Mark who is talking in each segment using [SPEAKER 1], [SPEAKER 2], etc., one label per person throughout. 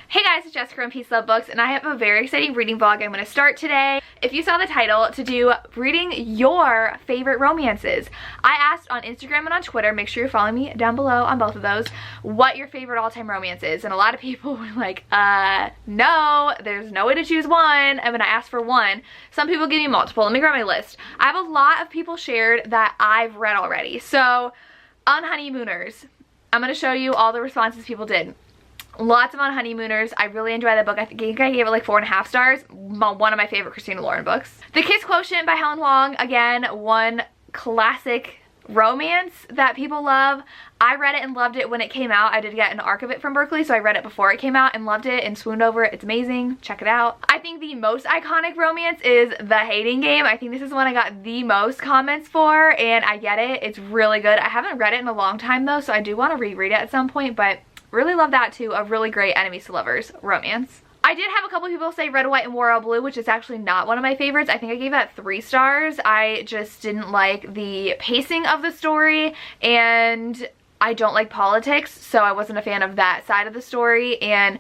[SPEAKER 1] Hey guys, it's Jessica from Peace Love Books, and I have a very exciting reading vlog I'm going to start today. If you saw the title, to do reading your favorite romances. I asked on Instagram and on Twitter, make sure you're following me down below on both of those, what your favorite all-time romance is. And a lot of people were like, no, there's no way to choose one. And when I asked for one, some people gave me multiple. Let me grab my list. I have a lot of people shared that I've read already. So, on Honeymooners, I'm going to show you all the responses people did. Lots of On Honeymooners. I really enjoyed that book. I think I gave it like 4.5 stars. One of my favorite Christina Lauren books. The Kiss Quotient by Helen Wong. Again, one classic romance that people love. I read it and loved it when it came out. I did get an arc of it from Berkeley, so I read it before it came out and loved it and swooned over it. It's amazing. Check it out. I think the most iconic romance is The Hating Game. I think this is one I got the most comments for, and I get it. It's really good. I haven't read it in a long time though, so I do want to reread it at some point, but really love that too. A really great enemies to lovers romance. I did have a couple people say Red, White, and Royal Blue, which is actually not one of my favorites. I think I gave that 3 stars. I just didn't like the pacing of the story, and I don't like politics, so I wasn't a fan of that side of the story, and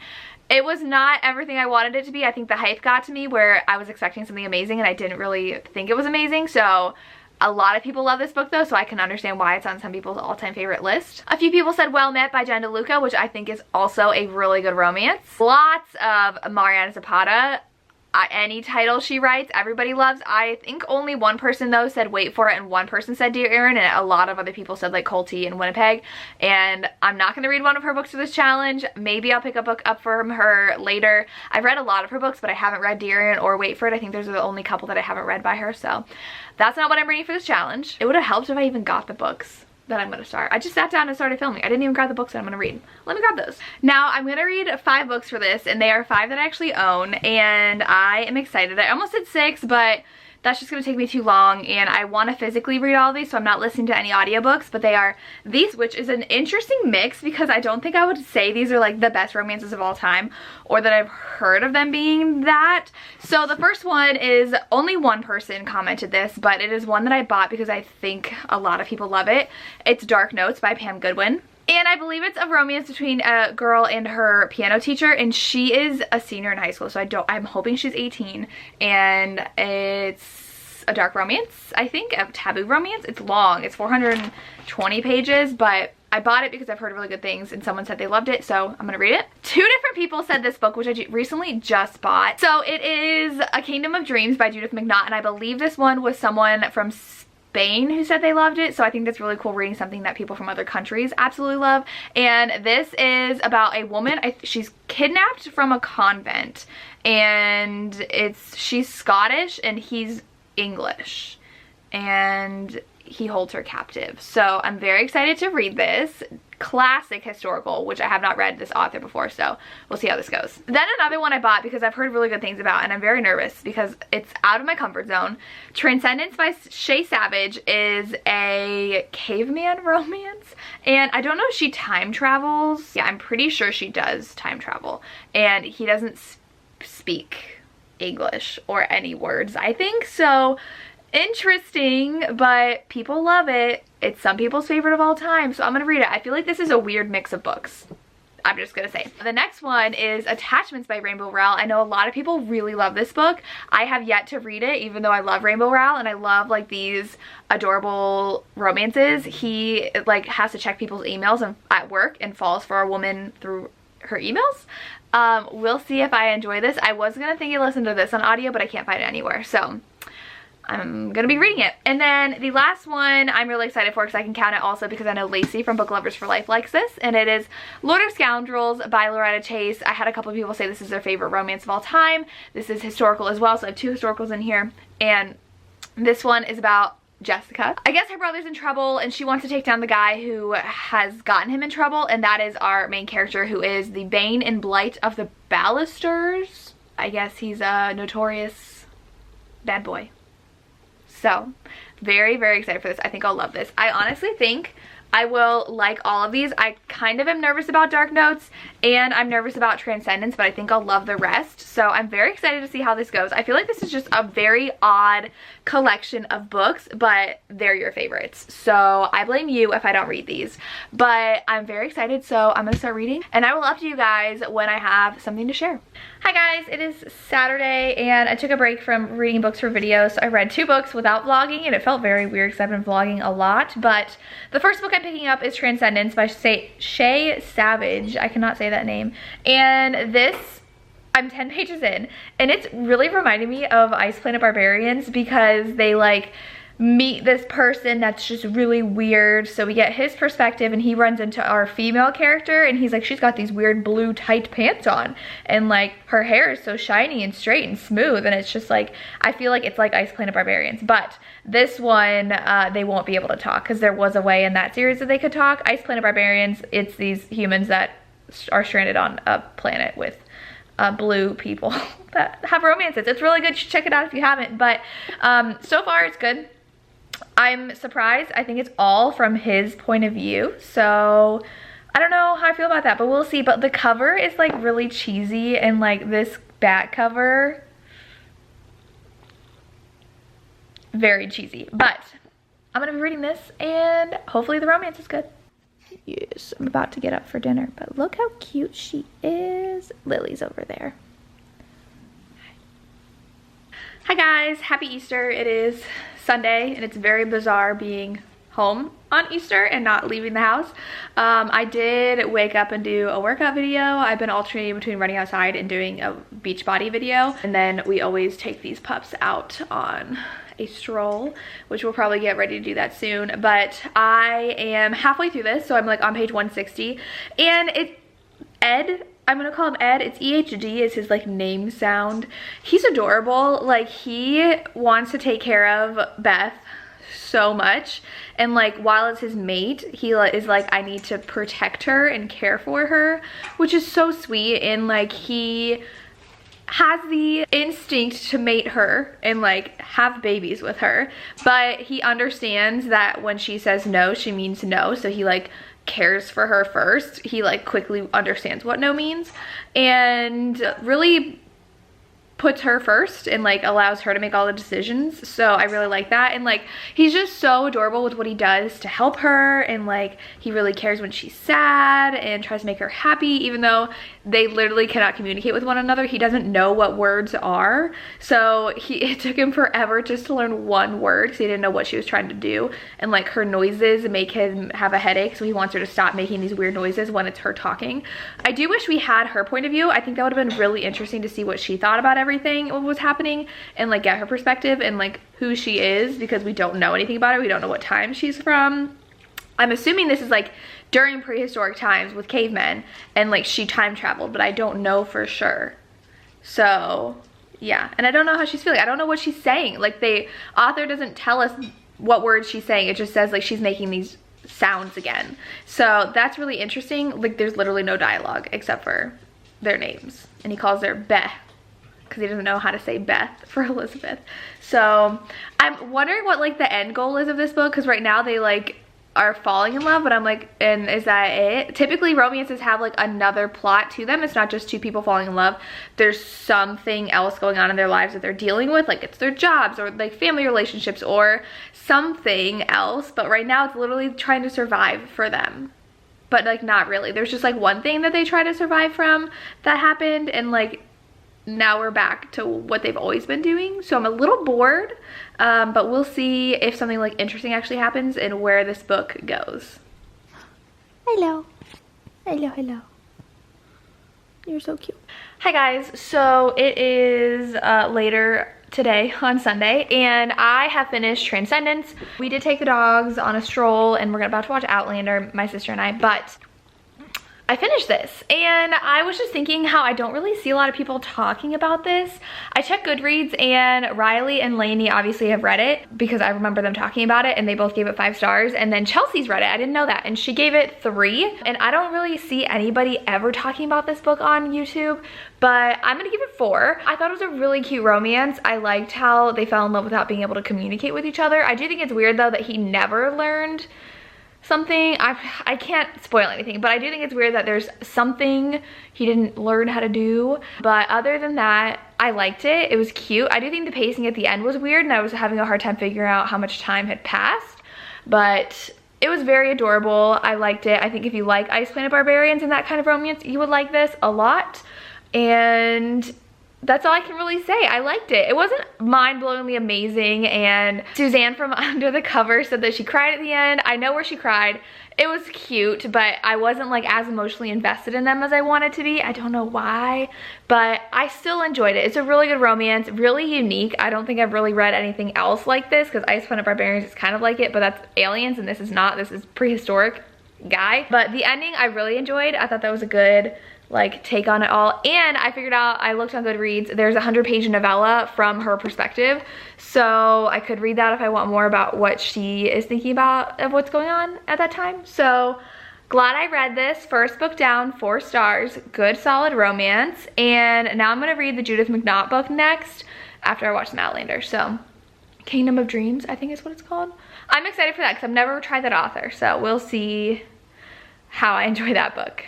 [SPEAKER 1] it was not everything I wanted it to be. I think the hype got to me where I was expecting something amazing and I didn't really think it was amazing, so a lot of people love this book though, so I can understand why it's on some people's all-time favorite list. A few people said Well Met by Jen DeLuca, which I think is also a really good romance. Lots of Mariana Zapata. Any title she writes, everybody loves. I think only one person though said Wait For It, and one person said Dear Erin, and a lot of other people said like Cold Tea and Winnipeg. And I'm not going to read one of her books for this challenge. Maybe I'll pick a book up from her later. I've read a lot of her books, but I haven't read Dear Erin or Wait For It. I think those are the only couple that I haven't read by her, so that's not what I'm reading for this challenge. It would have helped if I even got the books that I'm going to start. I just sat down and started filming. I didn't even grab the books that I'm going to read. Let me grab those. Now I'm going to read 5 books for this, and they are 5 that I actually own, and I am excited. I almost said 6, but that's just going to take me too long, and I want to physically read all these, so I'm not listening to any audiobooks, but they are these, which is an interesting mix because I don't think I would say these are like the best romances of all time, or that I've heard of them being that. So the first one is, only one person commented this, but it is one that I bought because I think a lot of people love it. It's Dark Notes by Pam Goodwin. And I believe it's a romance between a girl and her piano teacher, and she is a senior in high school, so I'm hoping she's 18, and it's a dark romance, I think, a taboo romance. It's long, it's 420 pages, but I bought it because I've heard really good things and someone said they loved it, so I'm gonna read it. 2 different people said this book, which I recently just bought. So it is A Kingdom of Dreams by Judith McNaught, and I believe this one was someone from Spain who said they loved it, so I think that's really cool reading something that people from other countries absolutely love. And this is about a woman, she's kidnapped from a convent, and she's Scottish and he's English, and he holds her captive. So I'm very excited to read this. Classic historical, which I have not read this author before, so we'll see how this goes. Then another one I bought because I've heard really good things about, and I'm very nervous because it's out of my comfort zone. Transcendence by Shay Savage is a caveman romance, and I don't know if she time travels. Yeah, I'm pretty sure she does time travel, and he doesn't speak English or any words, I think, so interesting, but people love it. It's some people's favorite of all time, so I'm gonna read it. I feel like this is a weird mix of books, I'm just gonna say. The next one is Attachments by Rainbow Rowell. I know a lot of people really love this book. I have yet to read it, even though I love Rainbow Rowell and I love like these adorable romances. He like has to check people's emails at work and falls for a woman through her emails. We'll see if I enjoy this. I was gonna think you listen to this on audio, but I can't find it anywhere, so I'm gonna be reading it. And then the last one I'm really excited for because I can count it also because I know Lacey from Book Lovers for Life likes this, and it is Lord of Scoundrels by Loretta Chase. I had a couple of people say this is their favorite romance of all time. This is historical as well, so I have 2 historicals in here, and this one is about Jessica. I guess her brother's in trouble and she wants to take down the guy who has gotten him in trouble, and that is our main character, who is the bane and blight of the Ballisters. I guess he's a notorious bad boy. So very, very excited for this. I think I'll love this. I honestly think I will like all of these. I kind of am nervous about Dark Notes and I'm nervous about Transcendence, but I think I'll love the rest. So I'm very excited to see how this goes. I feel like this is just a very odd collection of books, but they're your favorites. So I blame you if I don't read these, but I'm very excited. So I'm gonna start reading and I will update you guys when I have something to share. Hi guys, it is Saturday and I took a break from reading books for videos. So I read 2 books without vlogging and it felt very weird because I've been vlogging a lot. But the first book I'm picking up is Transcendence by Shay Savage. I cannot say that name. And this, I'm 10 pages in and it's really reminding me of Ice Planet Barbarians because they like meet this person that's just really weird. So we get his perspective and he runs into our female character and he's like, she's got these weird blue tight pants on and like her hair is so shiny and straight and smooth, and it's just like, I feel like it's like Ice Planet Barbarians. But this one they won't be able to talk because there was a way in that series that they could talk. Ice Planet Barbarians, it's these humans that are stranded on a planet with blue people that have romances. It's really good. You should check it out if you haven't. But so far it's good. I'm surprised. I think it's all from his point of view. So I don't know how I feel about that, but we'll see. But the cover is like really cheesy and like this back cover, very cheesy. But I'm gonna be reading this and hopefully the romance is good. Yes, I'm about to get up for dinner, but look how cute she is. Lily's over there. Hi guys, happy Easter. It is Sunday and it's very bizarre being home on Easter and not leaving the house. I did wake up and do a workout video. I've been alternating between running outside and doing a beach body video. And then we always take these pups out on a stroll, which we'll probably get ready to do that soon. But I am halfway through this, so I'm like on page 160. And it's Ed. I'm gonna call him Ed. It's EHD is his like name sound. He's adorable. Like he wants to take care of Beth so much, and like while it's his mate, he is like, I need to protect her and care for her, which is so sweet. And like he has the instinct to mate her and like have babies with her, but he understands that when she says no, she means no. So he like cares for her first. He like quickly understands what no means and really puts her first and like allows her to make all the decisions. So I really like that. And like he's just so adorable with what he does to help her, and like he really cares when she's sad and tries to make her happy, even though they literally cannot communicate with one another. He doesn't know what words are, so it took him forever just to learn one word because he didn't know what she was trying to do. And like her noises make him have a headache, so he wants her to stop making these weird noises when it's her talking. I do wish we had her point of view. I think that would have been really interesting to see what she thought about everything, what was happening, and like get her perspective and like who she is, because we don't know anything about her. We don't know what time she's from. I'm assuming this is like during prehistoric times with cavemen and like she time traveled, but I don't know for sure. So yeah, and I don't know how she's feeling. I don't know what she's saying. Like the author doesn't tell us what words she's saying. It just says like she's making these sounds again. So that's really interesting. Like there's literally no dialogue except for their names, and he calls her Beth because he doesn't know how to say Beth for Elizabeth. So I'm wondering what like the end goal is of this book, because right now they like are falling in love, but I'm like, and is that it? Typically romances have like another plot to them. It's not just two people falling in love. There's something else going on in their lives that they're dealing with, like it's their jobs or like family relationships or something else. But right now it's literally trying to survive for them, but like not really. There's just like one thing that they try to survive from that happened, and like now we're back to what they've always been doing. So I'm a little bored, but we'll see if something like interesting actually happens and where this book goes. Hello. Hello, hello. You're so cute. Hi guys, so it is later today on Sunday, and I have finished Transcendence. We did take the dogs on a stroll and we're about to watch Outlander, my sister and I, but I finished this and I was just thinking how I don't really see a lot of people talking about this. I checked Goodreads and Riley and Lainey obviously have read it because I remember them talking about it, and they both gave it 5 stars. And then Chelsea's read it, I didn't know that, and she gave it 3. And I don't really see anybody ever talking about this book on YouTube, but I'm gonna give it 4. I thought it was a really cute romance. I liked how they fell in love without being able to communicate with each other. I do think it's weird though that he never learned something. I can't spoil anything, but I do think it's weird that there's something he didn't learn how to do. But other than that, I liked it. It was cute. I do think the pacing at the end was weird and I was having a hard time figuring out how much time had passed, but it was very adorable. I liked it. I think if you like Ice Planet Barbarians and that kind of romance, you would like this a lot. And that's all I can really say. I liked it. It wasn't mind-blowingly amazing, and Suzanne from Under the Cover said that she cried at the end. I know where she cried. It was cute, but I wasn't like as emotionally invested in them as I wanted to be. I don't know why, but I still enjoyed it. It's a really good romance, really unique. I don't think I've really read anything else like this, because Ice Planet Barbarians is kind of like it, but that's aliens and this is not. This is prehistoric guy. But the ending I really enjoyed. I thought that was a good like take on it all, and I figured out, I looked on Goodreads, there's a 100-page novella from her perspective, so I could read that if I want more about what she is thinking about of what's going on at that time. So glad I read this. First book down, 4 stars, good solid romance. And now I'm gonna read the Judith McNaught book next after I watch some Outlander. So Kingdom of Dreams, I think is what it's called. I'm excited for that because I've never tried that author, so we'll see how I enjoy that book.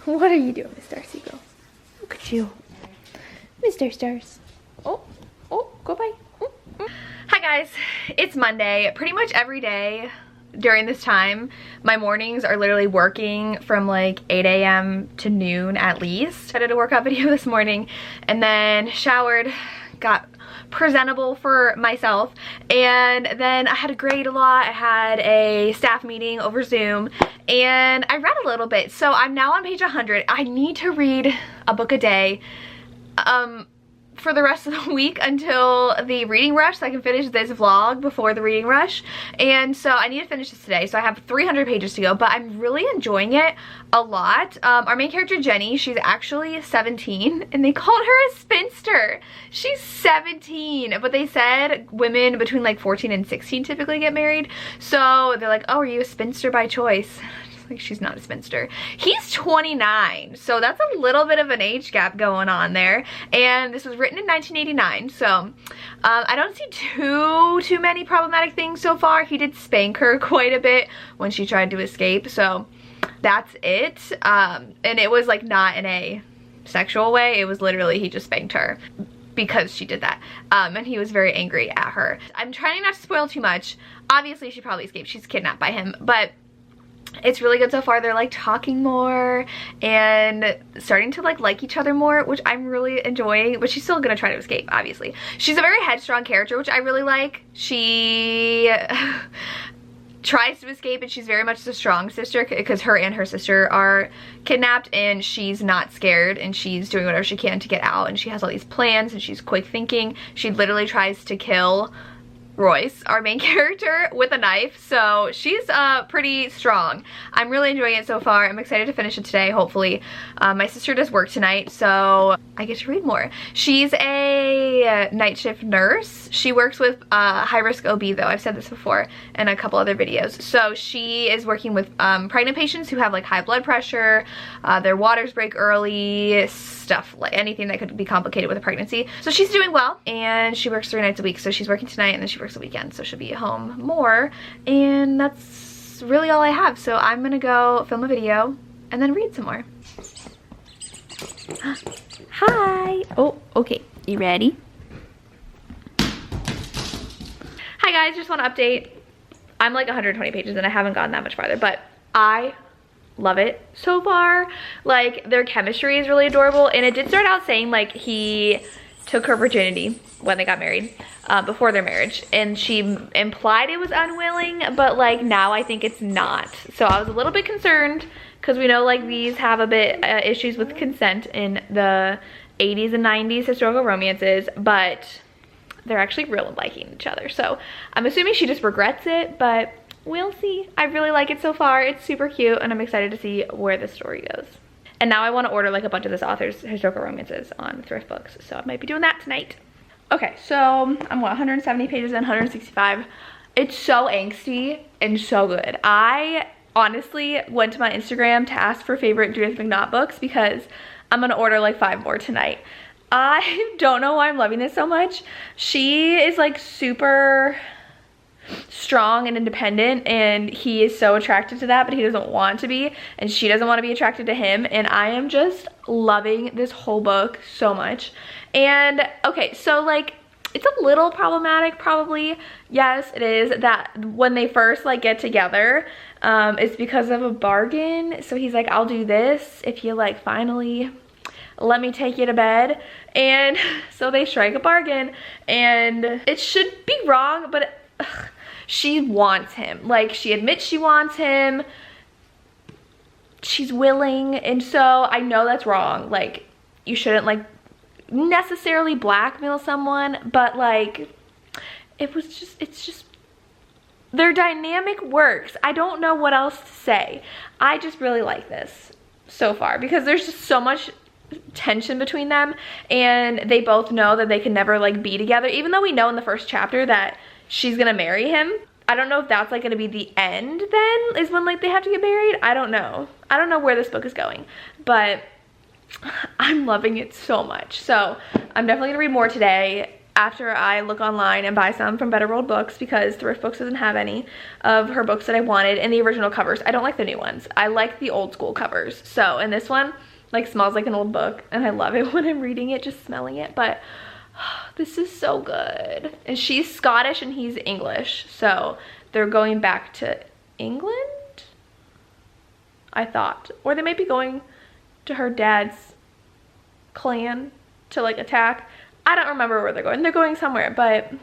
[SPEAKER 1] What are you doing, Miss Darcy Girl? Look at you. Mr. Stars. Oh, go by. Hi guys, it's Monday. Pretty much every day during this time, my mornings are literally working from like 8 a.m. to noon at least. I did a workout video this morning and then showered, got presentable for myself, and then I had to grade a lot. I had a staff meeting over Zoom and I read a little bit, so I'm now on page 100. I need to read a book a day for the rest of the week until the reading rush, so I can finish this vlog before the reading rush. And so I need to finish this today, so I have 300 pages to go, but I'm really enjoying it a lot. Our main character Jenny, she's actually 17 and they called her a spinster. She's 17, but they said women between like 14 and 16 typically get married, so they're like, oh, are you a spinster by choice? Like, she's not a spinster. He's 29, so that's a little bit of an age gap going on there. And this was written in 1989, so I don't see too many problematic things so far. He did spank her quite a bit when she tried to escape, so that's it. And it was like not in a sexual way. It was literally he just spanked her because she did that, and he was very angry at her. I'm trying not to spoil too much. Obviously she probably escaped. She's kidnapped by him, but it's really good so far. They're like talking more and starting to like each other more, which I'm really enjoying, but she's still gonna try to escape, obviously. She's a very headstrong character, which I really like. She tries to escape and she's very much the strong sister because her and her sister are kidnapped, and she's not scared and she's doing whatever she can to get out, and she has all these plans and she's quick thinking. She literally tries to kill Royce, our main character, with a knife, so she's pretty strong. I'm really enjoying it so far. I'm excited to finish it today, hopefully. My sister does work tonight, so I get to read more. She's a night shift nurse. She works with high-risk OB, though. I've said this before in a couple other videos. So she is working with pregnant patients who have like high blood pressure, their waters break early, stuff like anything that could be complicated with a pregnancy. So she's doing well, and she works 3 nights a week. So she's working tonight and then she works the weekend, so she'll be at home more, and that's really all I have. So I'm gonna go film a video and then read some more. Hi. Oh, okay, you ready? Hi guys, just want to update. I'm like 120 pages and I haven't gotten that much farther, but I love it so far. Like, their chemistry is really adorable, and it did start out saying like he took her virginity when they got married, before their marriage, and she implied it was unwilling, but like now I think it's not. So I was a little bit concerned because we know like these have a bit issues with consent in the 80s and 90s historical romances, but they're actually real liking each other. So I'm assuming she just regrets it, but we'll see. I really like it so far. It's super cute, and I'm excited to see where the story goes. And now I want to order like a bunch of this author's historical romances on thrift books, so I might be doing that tonight. Okay, so I'm what, 170 pages and 165. It's so angsty and so good. I honestly went to my Instagram to ask for favorite Judith McNaught books because I'm gonna order like 5 more tonight. I don't know why I'm loving this so much. She is like super, strong and independent, and he is so attracted to that, but he doesn't want to be, and she doesn't want to be attracted to him. And I am just loving this whole book so much. And okay, so like, it's a little problematic probably. Yes, it is, that when they first like get together, it's because of a bargain. So he's like, I'll do this if you like finally let me take you to bed. And so they strike a bargain, and it should be wrong, but she wants him. Like, she admits she wants him, she's willing, and so I know that's wrong. Like, you shouldn't like necessarily blackmail someone, but like, it's just their dynamic works. I don't know what else to say. I just really like this so far because there's just so much tension between them, and they both know that they can never like be together, even though we know in the first chapter that she's gonna marry him. I don't know if that's like gonna be the end then, is when like they have to get married. I don't know where this book is going, but I'm loving it so much. So I'm definitely gonna read more today after I look online and buy some from Better World Books, because Thrift Books doesn't have any of her books that I wanted in the original covers. I don't like the new ones. I like the old school covers. So, and this one like smells like an old book, and I love it when I'm reading it, just smelling it. But this is so good. And she's Scottish and he's English, so they're going back to England, I thought, or they might be going to her dad's clan to like attack. I don't remember where they're going. They're going somewhere, but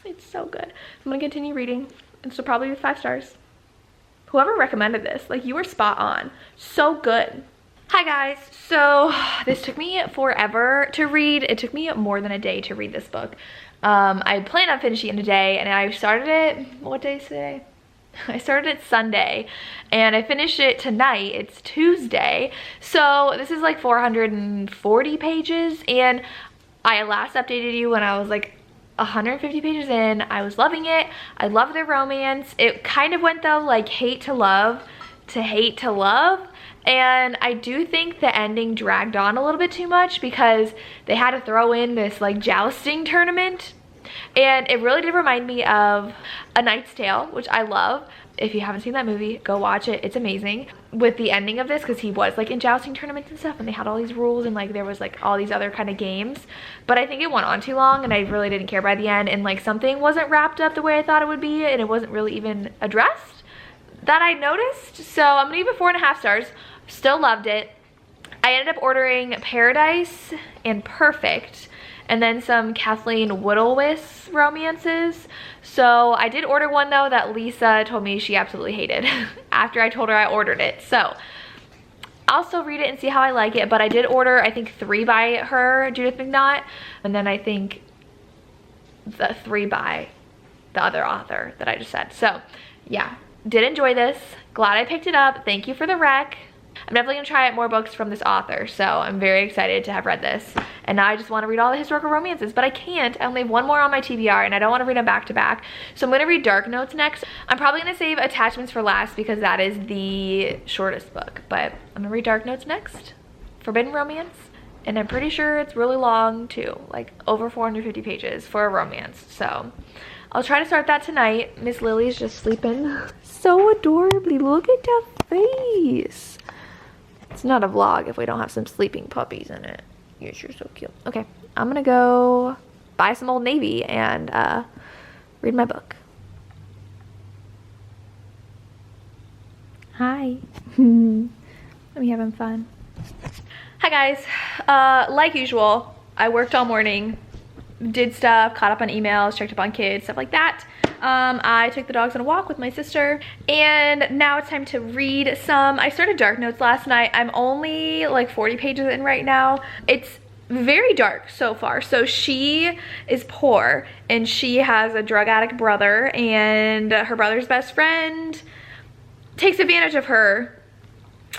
[SPEAKER 1] it's so good. I'm gonna continue reading, and so probably with 5 stars. Whoever recommended this, like, you were spot on. So good. Hi guys, so this took me forever to read. It took me more than a day to read this book. I planned on finishing it in a day, and I started it, what day is today? I started it Sunday, and I finished it tonight. It's Tuesday, so this is like 440 pages, and I last updated you when I was like 150 pages in. I was loving it. I love their romance. It kind of went though like hate to love to hate to love, and I do think the ending dragged on a little bit too much because they had to throw in this like jousting tournament, and it really did remind me of A Knight's Tale, which I love. If you haven't seen that movie, go watch it. It's amazing. With the ending of this, because he was like in jousting tournaments and stuff, and they had all these rules, and like there was like all these other kind of games, but I think it went on too long, and I really didn't care by the end, and like something wasn't wrapped up the way I thought it would be, and it wasn't really even addressed that I noticed. So I'm gonna give it 4.5 stars. Still loved it. I ended up ordering Paradise and Perfect, and then some Kathleen Woodlewis romances. So I did order one though that Lisa told me she absolutely hated after I told her I ordered it. So I'll still read it and see how I like it, but I did order I think 3 by her, Judith McNaught, and then I think the 3 by the other author that I just said. So yeah, did enjoy this. Glad I picked it up. Thank you for the rec. I'm definitely gonna try out more books from this author, so I'm very excited to have read this. And now I just want to read all the historical romances, but I can't. I only have one more on my TBR, and I don't want to read them back to back. So I'm gonna read Dark Notes next. I'm probably gonna save Attachments for last because that is the shortest book, but I'm gonna read Dark Notes next. Forbidden Romance, and I'm pretty sure it's really long too, like over 450 pages for a romance. So I'll try to start that tonight. Miss Lily's just sleeping so adorably. Look at that face. It's not a vlog if we don't have some sleeping puppies in it. Yes, you're so cute. Okay, I'm gonna go buy some Old Navy and read my book. Hi. I'm having fun. Hi guys. Like usual, I worked all morning, did stuff, caught up on emails, checked up on kids, stuff like that. I took the dogs on a walk with my sister, and now it's time to read some. I started Dark Notes last night. I'm only like 40 pages in right now. It's very dark so far. So she is poor, and she has a drug addict brother, and her brother's best friend takes advantage of her.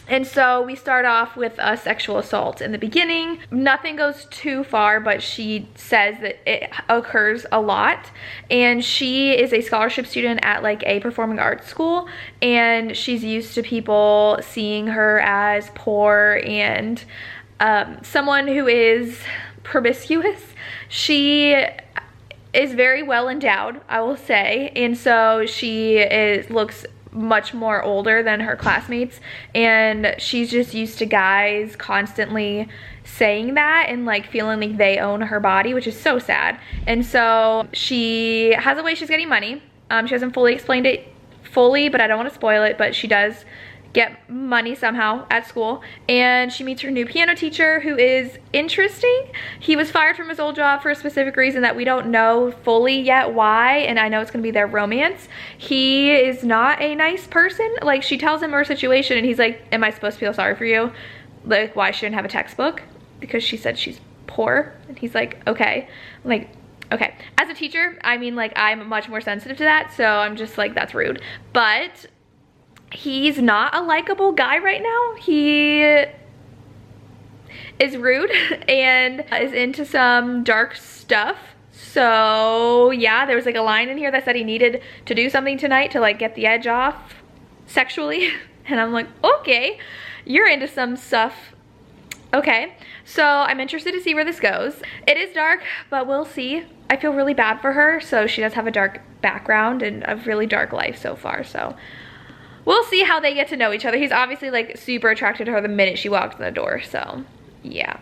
[SPEAKER 1] And so we start off with a sexual assault in the beginning. Nothing goes too far, but she says that it occurs a lot. And she is a scholarship student at like a performing arts school, and she's used to people seeing her as poor and someone who is promiscuous. She is very well endowed, I will say, and so she looks much more older than her classmates, and she's just used to guys constantly saying that and like feeling like they own her body, which is so sad. And so she has a way she's getting money. She hasn't fully explained it fully, but I don't want to spoil it, but she does get money somehow at school, and she meets her new piano teacher, who is interesting. He was fired from his old job for a specific reason that we don't know fully yet why, and I know it's gonna be their romance. He is not a nice person. Like, she tells him her situation and he's like, am I supposed to feel sorry for you? Like, why she didn't have a textbook? Because she said she's poor. And he's like, okay. I'm like, okay. As a teacher, I mean, like, I'm much more sensitive to that, so I'm just like, that's rude. But he's not a likable guy right now. He is rude and is into some dark stuff. So yeah, there was like a line in here that said he needed to do something tonight to like get the edge off sexually. And I'm like, okay, you're into some stuff. Okay, so I'm interested to see where this goes. It is dark, but we'll see. I feel really bad for her. So she does have a dark background and a really dark life so far. So we'll see how they get to know each other. He's obviously like super attracted to her the minute she walks in the door. So yeah,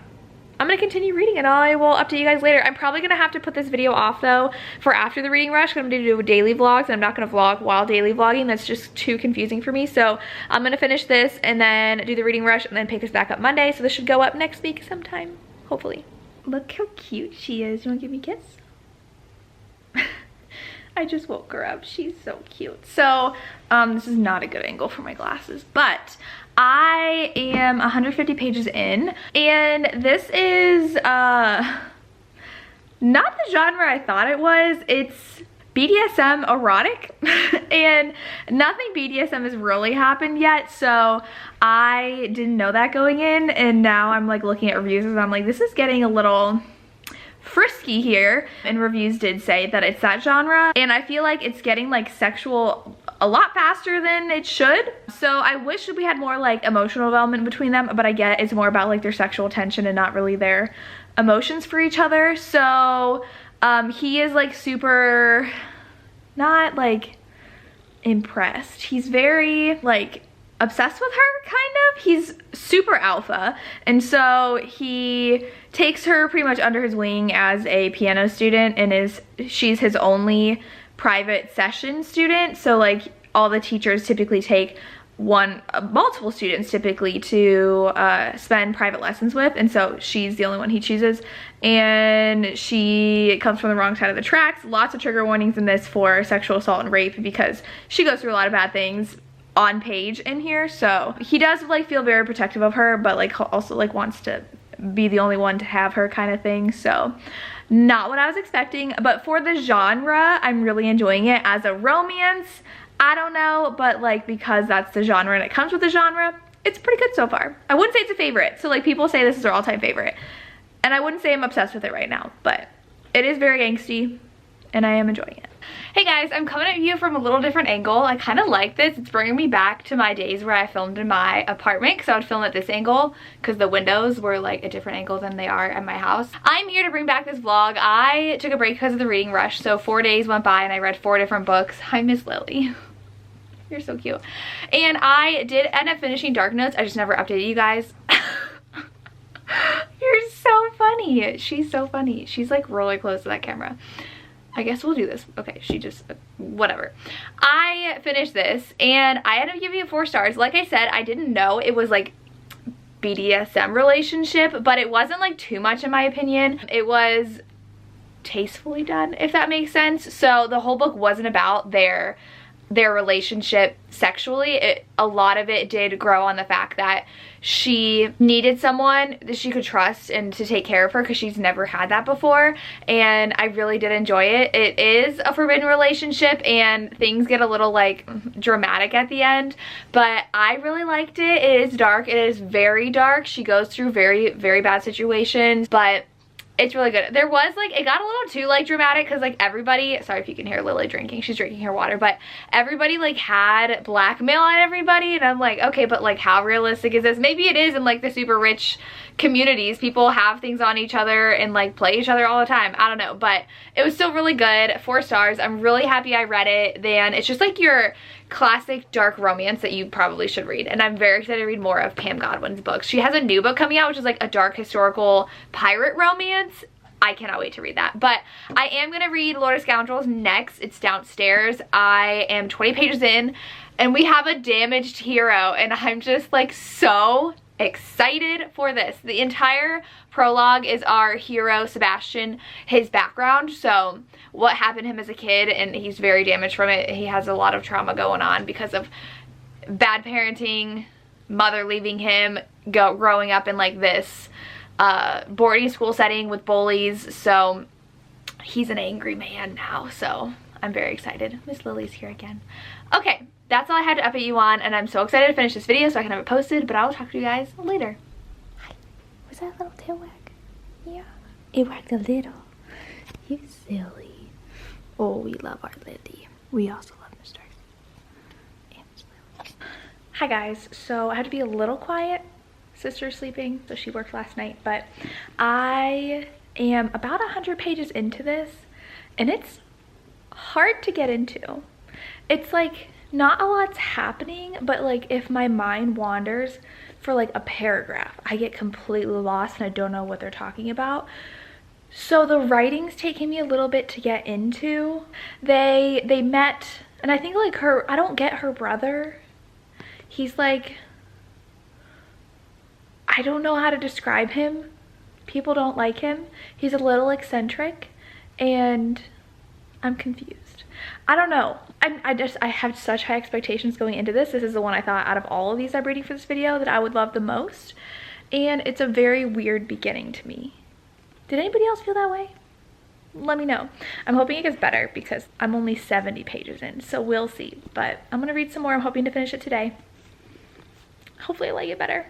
[SPEAKER 1] I'm gonna continue reading and I will update you guys later. I'm probably gonna have to put this video off though for after the reading rush. I'm gonna do daily vlogs and I'm not gonna vlog while daily vlogging. That's just too confusing for me. So I'm gonna finish this and then do the reading rush and then pick this back up Monday. So this should go up next week sometime, hopefully. Look how cute she is. You wanna give me a kiss? I just woke her up. She's so cute. So this is not a good angle for my glasses, but I am 150 pages in, and this is not the genre I thought it was. It's BDSM erotic, and nothing BDSM has really happened yet, so I didn't know that going in, and now I'm like looking at reviews and I'm like, this is getting a little frisky here, and reviews did say that it's that genre, and I feel like it's getting like sexual a lot faster than it should. So I wish we had more like emotional development between them, but I get it's more about like their sexual tension and not really their emotions for each other. So he is like super not like impressed. He's very like obsessed with her, kind of. He's super alpha, and so he takes her pretty much under his wing as a piano student, and she's his only private session student. So like all the teachers typically take multiple students typically to spend private lessons with, and so she's the only one he chooses, and she comes from the wrong side of the tracks. Lots of trigger warnings in this for sexual assault and rape because she goes through a lot of bad things on page in here. So he does like feel very protective of her, but like also like wants to be the only one to have her kind of thing. So not what I was expecting, but for the genre I'm really enjoying it. As a romance, I don't know, but like because that's the genre and it comes with the genre, it's pretty good so far. I wouldn't say it's a favorite, so like people say this is their all-time favorite, and I wouldn't say I'm obsessed with it right now, but it is very angsty and I am enjoying it. Hey guys, I'm coming at you from a little different angle. I kind of like this. It's bringing me back to my days where I filmed in my apartment, because I would film at this angle because the windows were like a different angle than they are at my house. I'm here to bring back this vlog. I took a break because of the reading rush, so 4 days went by and I read 4 different books. Hi, Miss Lily. You're so cute. And I did end up finishing Dark Notes. I just never updated you guys. You're so funny. She's so funny. She's like really close to that camera. I guess we'll do this. Okay, she just, whatever. I finished this and I ended up giving it 4 stars. Like I said, I didn't know it was like BDSM relationship, but it wasn't like too much in my opinion. It was tastefully done, if that makes sense. So the whole book wasn't about their relationship sexually. A lot of it did grow on the fact that she needed someone that she could trust and to take care of her, because she's never had that before, and I really did enjoy it. It is a forbidden relationship and things get a little like dramatic at the end, but I really liked it. It is dark. It is very dark. She goes through very, very bad situations, but It's really good. There was like, it got a little too like dramatic because like everybody, sorry if you can hear Lily drinking, she's drinking her water, but everybody like had blackmail on everybody, and I'm like, okay, but like how realistic is this? Maybe it is in like the super rich communities. People have things on each other and like play each other all the time. I don't know, but it was still really good. 4 stars. I'm really happy I read it. Then it's just like your classic dark romance that you probably should read, and I'm very excited to read more of Pam Godwin's books. She has a new book coming out which is like a dark historical pirate romance. I cannot wait to read that. But I am gonna read Lord of Scoundrels next. It's downstairs. I am 20 pages in and we have a damaged hero, and I'm just like so excited for this. The entire prologue is our hero Sebastian, his background, so what happened to him as a kid, and he's very damaged from it. He has a lot of trauma going on because of bad parenting, mother leaving him, growing up in like this boarding school setting with bullies, so he's an angry man now, so I'm very excited. Miss Lily's here again. Okay, that's all I had to update you on, and I'm so excited to finish this video so I can have it posted, but I will talk to you guys later. Hi. Was that a little tail wag? Yeah. It wagged a little. You silly. Oh, we love our Lily. We also love Miss Darcy. And Miss Lily. Hi guys. So I had to be a little quiet. Sister's sleeping, so she worked last night, but I am about 100 pages into this, and it's hard to get into. It's like not a lot's happening, but like if my mind wanders for like a paragraph, I get completely lost and I don't know what they're talking about. So the writing's taking me a little bit to get into. They met, and I think like I don't get her brother. He's like, I don't know how to describe him. People don't like him. He's a little eccentric and I'm confused. I don't know. I have such high expectations going into this. This is the one I thought out of all of these I'm reading for this video that I would love the most. And it's a very weird beginning to me. Did anybody else feel that way? Let me know. I'm hoping it gets better because I'm only 70 pages in, so we'll see. But I'm gonna read some more. I'm hoping to finish it today. Hopefully I like it better.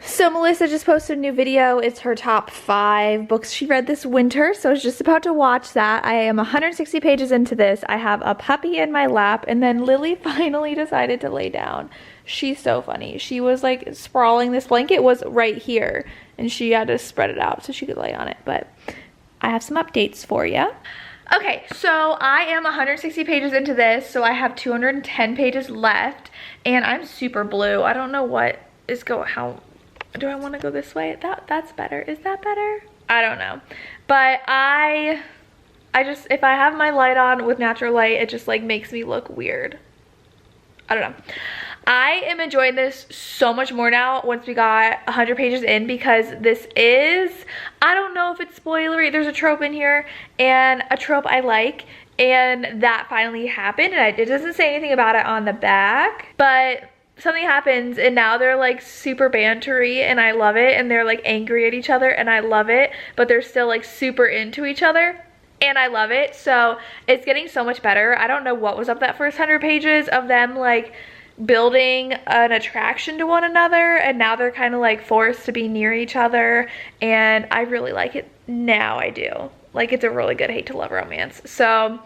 [SPEAKER 1] So Melissa just posted a new video. It's her top 5 books she read this winter, so I was just about to watch that. I am 160 pages into this. I have a puppy in my lap, and then Lily finally decided to lay down. She's so funny. She was like sprawling. This blanket was right here, and she had to spread it out so she could lay on it. But I have some updates for you. Okay, so I am 160 pages into this, so I have 210 pages left, and I'm super blue. I don't know what is how do I want to go this way? That's better. Is that better? I don't know. But I just, if I have my light on with natural light, it just like makes me look weird. I don't know. I am enjoying this so much more now once we got 100 pages in, because this is, I don't know if it's spoilery. There's a trope in here, and a trope I like, and that finally happened, and it doesn't say anything about it on the back, but something happens and now they're like super bantery and I love it, and they're like angry at each other and I love it, but they're still like super into each other and I love it. So it's getting so much better. I don't know what was up that first 100 pages of them like building an attraction to one another, and now they're kind of like forced to be near each other, and I really like it now. I do. Like, it's a really good hate to love romance. So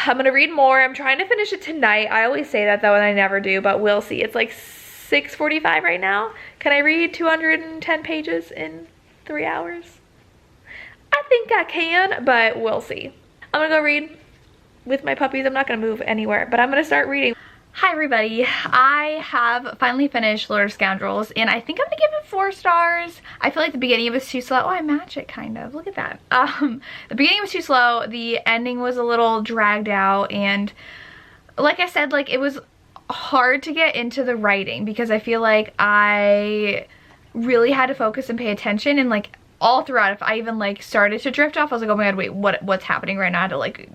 [SPEAKER 1] I'm gonna read more. I'm trying to finish it tonight. I always say that though, and I never do, but we'll see. It's like 6:45 right now. Can I read 210 pages in 3 hours? I think I can, but we'll see. I'm gonna go read with my puppies. I'm not gonna move anywhere, but I'm gonna start reading. Hi everybody, I have finally finished Lord of Scoundrels, and I think I'm gonna give it 4 stars. I feel like the beginning was too slow. Oh, I match it kind of, look at that. The beginning was too slow, the ending was a little dragged out, and like I said, like it was hard to get into the writing because I feel like I really had to focus and pay attention, and like all throughout, if I even like started to drift off, I was like, oh my god, wait, what's happening right now? I had to like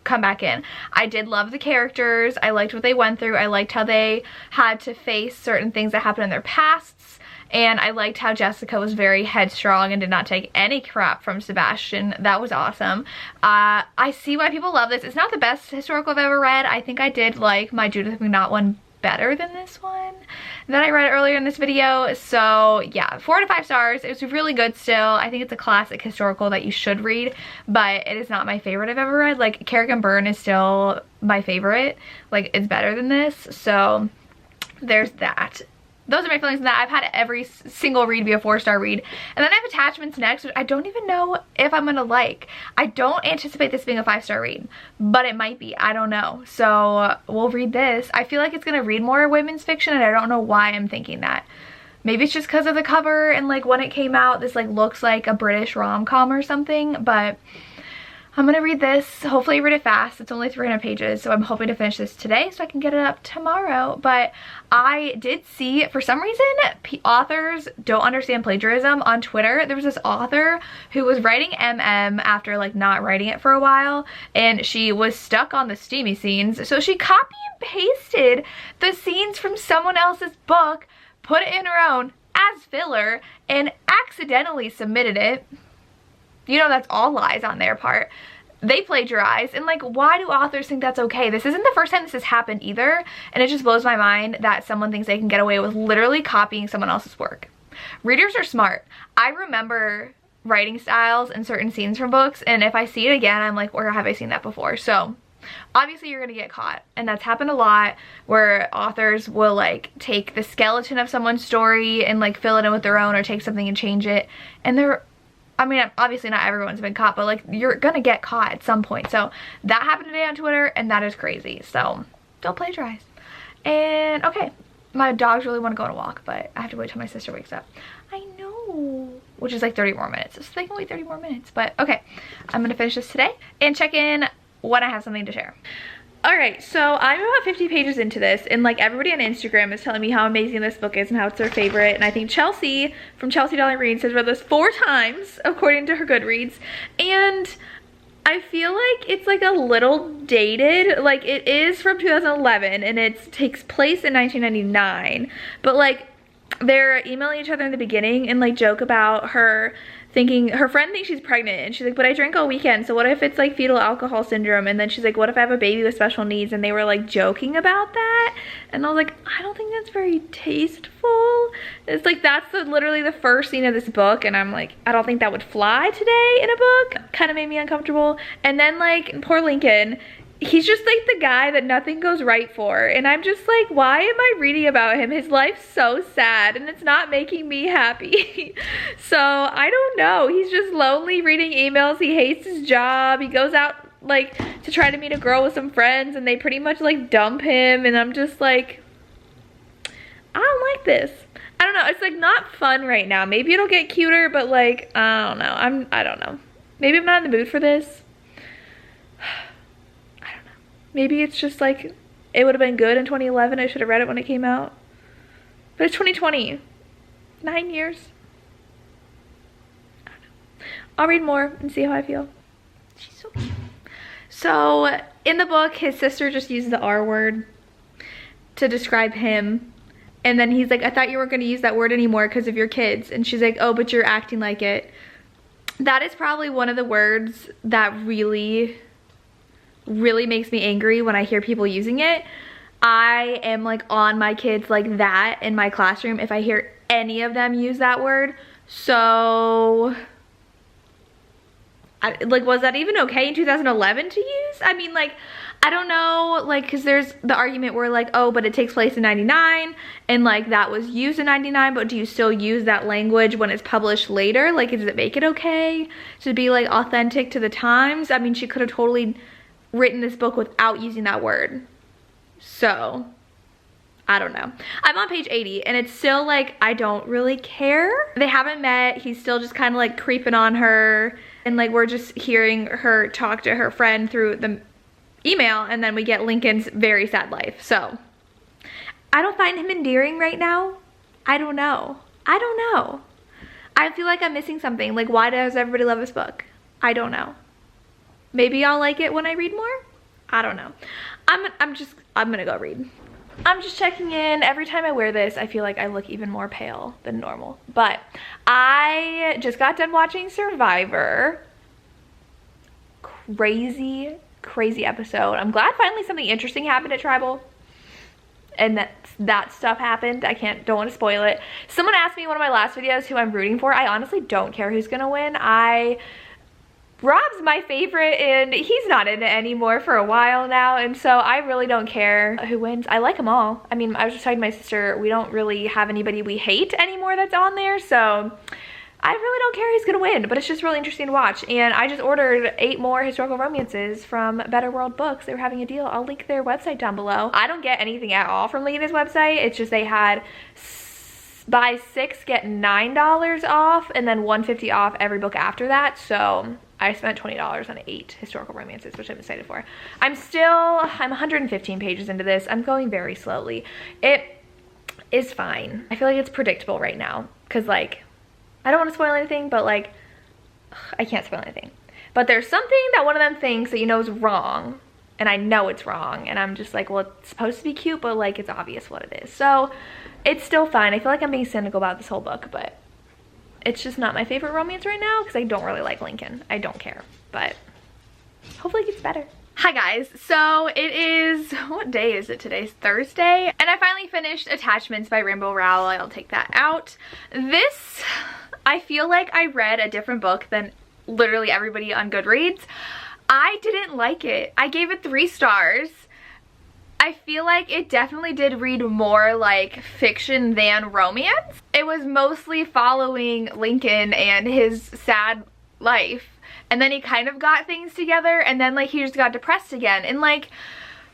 [SPEAKER 1] come back in. I did love the characters. I liked what they went through. I liked how they had to face certain things that happened in their pasts, and I liked how Jessica was very headstrong and did not take any crap from Sebastian. That was awesome. I see why people love this. It's not the best historical I've ever read. I think I did like my Judith McNaught one better than this one that I read earlier in this video. So yeah, 4 to 5 stars. It was really good still. I think it's a classic historical that you should read, but it is not my favorite I've ever read. Like, Carrick and Byrne is still my favorite. Like, it's better than this. So there's that. Those are my feelings on that. I've had every single read be a 4-star read. And then I have Attachments next, which I don't even know if I'm gonna like. I don't anticipate this being a 5-star read, but it might be. I don't know. So we'll read this. I feel like it's gonna read more women's fiction, and I don't know why I'm thinking that. Maybe it's just because of the cover and like when it came out, this like looks like a British rom-com or something, but I'm gonna read this. Hopefully read it fast. It's only 300 pages, so I'm hoping to finish this today so I can get it up tomorrow. But I did see, for some reason, authors don't understand plagiarism on Twitter. There was this author who was writing MM after like not writing it for a while, and she was stuck on the steamy scenes. So she copy and pasted the scenes from someone else's book, put it in her own as filler, and accidentally submitted it. You know, that's all lies on their part. They plagiarized, and like, why do authors think that's okay? This isn't the first time this has happened either, and it just blows my mind that someone thinks they can get away with literally copying someone else's work. Readers are smart. I remember writing styles and certain scenes from books, and if I see it again, I'm like, where have I seen that before? So obviously you're gonna get caught, and that's happened a lot where authors will like take the skeleton of someone's story and like fill it in with their own, or take something and change it, and I mean, obviously not everyone's been caught, but like, you're gonna get caught at some point. So that happened today on Twitter, and that is crazy. So don't plagiarize. And okay, my dogs really want to go on a walk, but I have to wait till my sister wakes up. I know, which is like 30 more minutes, so they can wait 30 more minutes. But okay, I'm gonna finish this today and check in when I have something to share. Alright, so I'm about 50 pages into this, and like, everybody on Instagram is telling me how amazing this book is and how it's their favorite, and I think Chelsea from Chelsea Dolly Reads has read this 4 times according to her Goodreads, and I feel like it's like a little dated. Like, it is from 2011 and it takes place in 1999, but like, they're emailing each other in the beginning and like joke about her thinking, her friend thinks she's pregnant, and she's like, but I drank all weekend, so what if it's like fetal alcohol syndrome? And then she's like, what if I have a baby with special needs? And they were like joking about that, and I was like, I don't think that's very tasteful. It's like, that's literally the first scene of this book, and I'm like, I don't think that would fly today in a book. Kind of made me uncomfortable. And then like, poor Lincoln, he's just like the guy that nothing goes right for, and I'm just like, why am I reading about him? His life's so sad and it's not making me happy. So I don't know, he's just lonely reading emails. He hates his job. He goes out like to try to meet a girl with some friends, and they pretty much like dump him, and I'm just like, I don't like this. I don't know, it's like not fun right now. Maybe it'll get cuter, but like, I don't know. I don't know. Maybe I'm not in the mood for this. Maybe it's just like, it would have been good in 2011. I should have read it when it came out. But it's 2020. 9 years. I don't know. I'll read more and see how I feel. She's so cute. So in the book, his sister just used the R word to describe him. And then he's like, I thought you weren't going to use that word anymore because of your kids. And she's like, oh, but you're acting like it. That is probably one of the words that really makes me angry when I hear people using it. I am like on my kids like that in my classroom if I hear any of them use that word. So like, was that even okay in 2011 to use? I mean, like, I don't know, like, because there's the argument where like, oh, but it takes place in 99 and like that was used in 99, but do you still use that language when it's published later? Like, does it make it okay to be like authentic to the times? I mean, she could have totally written this book without using that word. So I don't know. I'm on page 80 and it's still like, I don't really care. They haven't met. He's still just kind of like creeping on her, and like, we're just hearing her talk to her friend through the email, and then we get Lincoln's very sad life. So I don't find him endearing right now. I don't know. I don't know. I feel like I'm missing something. Like, why does everybody love this book? I don't know. Maybe I'll like it when I read more. I don't know. I'm gonna go read. I'm just checking in. Every time I wear this, I feel like I look even more pale than normal. But I just got done watching Survivor. Crazy episode. I'm glad finally something interesting happened at Tribal. and that stuff happened. Don't want to spoil it. Someone asked me in one of my last videos who I'm rooting for. I honestly don't care who's gonna win. Rob's my favorite, and he's not in it anymore for a while now, and so I really don't care who wins. I like them all. I mean, I was just talking to my sister, we don't really have anybody we hate anymore that's on there, so I really don't care who's gonna win, but it's just really interesting to watch. And I just ordered 8 more historical romances from Better World Books. They were having a deal. I'll link their website down below. I don't get anything at all from Lena's website. It's just they had buy 6 get $9 off and then $150 off every book after that. So I spent $20 on 8 historical romances, which I'm excited for. I'm 115 pages into this. I'm going very slowly. It is fine. I feel like it's predictable right now because, like, I don't want to spoil anything, but, like, I can't spoil anything. But there's something that one of them thinks that you know is wrong, and I know it's wrong, and I'm just like, well, it's supposed to be cute, but, like, it's obvious what it is. So it's still fine. I feel like I'm being cynical about this whole book, but it's just not my favorite romance right now because I don't really like Lincoln. I don't care, but hopefully it gets better. Hi guys, so it is, what day is it? Today's Thursday, and I finally finished Attachments by Rainbow Rowell. I'll take that out. This, I feel like I read a different book than literally everybody on Goodreads. I didn't like it. I gave it 3 stars. I feel like it definitely did read more like fiction than romance. It was mostly following Lincoln and his sad life. And then he kind of got things together, and then, like, he just got depressed again. And, like,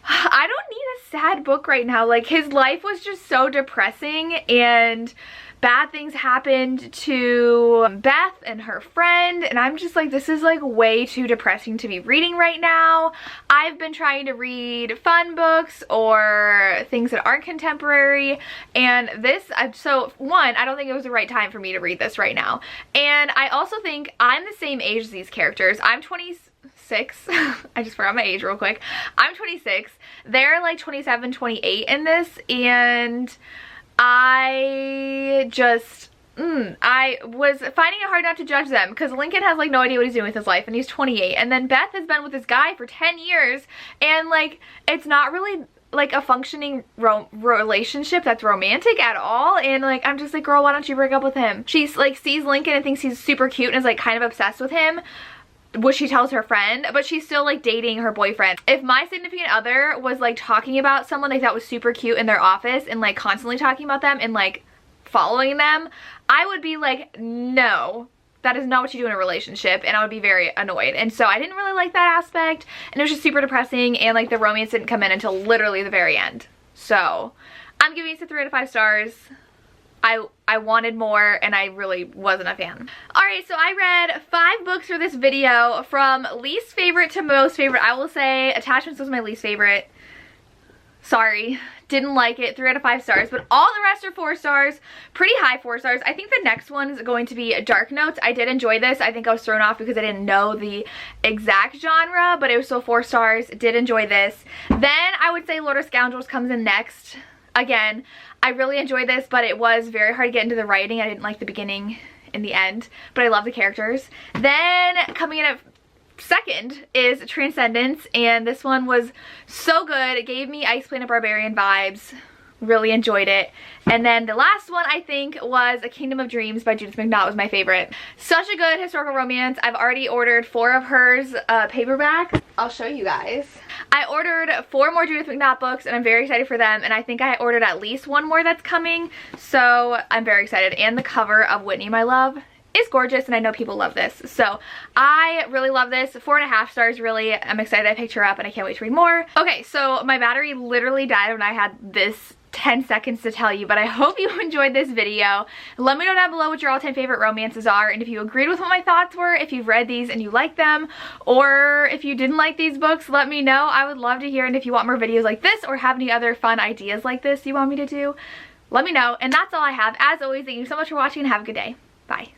[SPEAKER 1] I don't need a sad book right now. Like, his life was just so depressing, and bad things happened to Beth and her friend, and I'm just like, this is, like, way too depressing to be reading right now. I've been trying to read fun books or things that aren't contemporary, and this, so one, I don't think it was the right time for me to read this right now. And I also think I'm the same age as these characters. I'm 26. I just forgot my age real quick. I'm 26. They're like 27, 28 in this, and I just, I was finding it hard not to judge them because Lincoln has, like, no idea what he's doing with his life, and he's 28, and then Beth has been with this guy for 10 years, and, like, it's not really, like, a functioning relationship that's romantic at all. And, like, I'm just like, girl, why don't you break up with him? She's, like, sees Lincoln and thinks he's super cute and is, like, kind of obsessed with him, which she tells her friend, but she's still, like, dating her boyfriend. If my significant other was, like, talking about someone they thought was super cute in their office and, like, constantly talking about them and, like, following them, I would be like, no, that is not what you do in a relationship, and I would be very annoyed. And so I didn't really like that aspect, and it was just super depressing, and, like, the romance didn't come in until literally the very end. So I'm giving it 3 out of 5 stars. I wanted more, and I really wasn't a fan. Alright, so I read 5 books for this video, from least favorite to most favorite. I will say Attachments was my least favorite. Sorry, didn't like it. 3 out of 5 stars, but all the rest are 4 stars. Pretty high 4 stars. I think the next one is going to be Dark Notes. I did enjoy this. I think I was thrown off because I didn't know the exact genre, but it was still 4 stars. Did enjoy this. Then I would say Lord of Scoundrels comes in next. Again, I really enjoyed this, but it was very hard to get into the writing. I didn't like the beginning and the end, but I love the characters. Then coming in at second is Transcendence, and this one was so good. It gave me Ice Planet Barbarian vibes. Really enjoyed it. And then the last one, I think, was A Kingdom of Dreams by Judith McNaught. Was my favorite. Such a good historical romance. I've already ordered 4 of hers paperbacks. I'll show you guys. I ordered 4 more Judith McNaught books, and I'm very excited for them, and I think I ordered at least 1 more that's coming, so I'm very excited. And the cover of Whitney, My Love, is gorgeous, and I know people love this, so I really love this. 4.5 stars, really. I'm excited I picked her up, and I can't wait to read more. Okay, so my battery literally died when I had this 10 seconds to tell you, but I hope you enjoyed this video. Let me know down below what your all-time favorite romances are, and if you agreed with what my thoughts were, if you've read these and you like them, or if you didn't like these books, let me know. I would love to hear, and if you want more videos like this or have any other fun ideas like this you want me to do, let me know. And that's all I have. As always, thank you so much for watching, and have a good day. Bye.